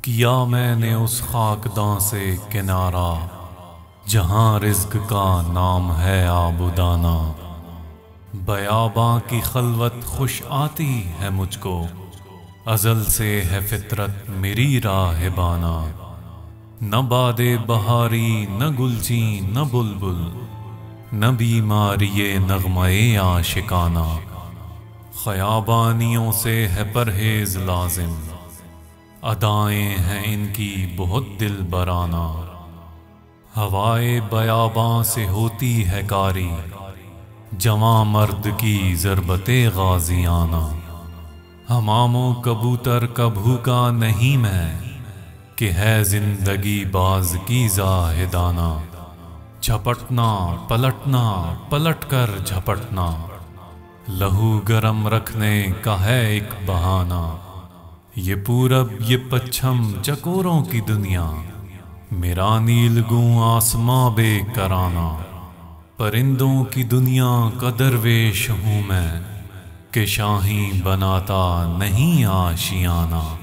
کیا میں نے اس خاکداں سے کنارہ، جہاں رزق کا نام ہے آبودانہ۔ بیاباں کی خلوت خوش آتی ہے مجھ کو، ازل سے ہے فطرت میری راہبانہ۔ نہ باد بہاری نہ گلچین نہ بلبل، نہ بیماری نغمۂ عاشقانہ۔ خیابانیوں سے ہے پرہیز لازم، ادائیں ہیں ان کی بہت دل برانہ۔ ہوائے بیاباں سے ہوتی ہے کاری، جواں مرد کی ضربت غازیانہ۔ حمام و کبوتر کا بھوکا نہیں میں، کہ ہے زندگی باز کی زاہدانہ۔ جھپٹنا پلٹنا پلٹ کر جھپٹنا، لہو گرم رکھنے کا ہے ایک بہانہ۔ یہ پورب یہ پچھم چکوروں کی دنیا، میرا نیلگوں آسماں بے کرانہ۔ پرندوں کی دنیا کا درویش ہوں میں، کہ شاہیں بناتا نہیں آشیانہ۔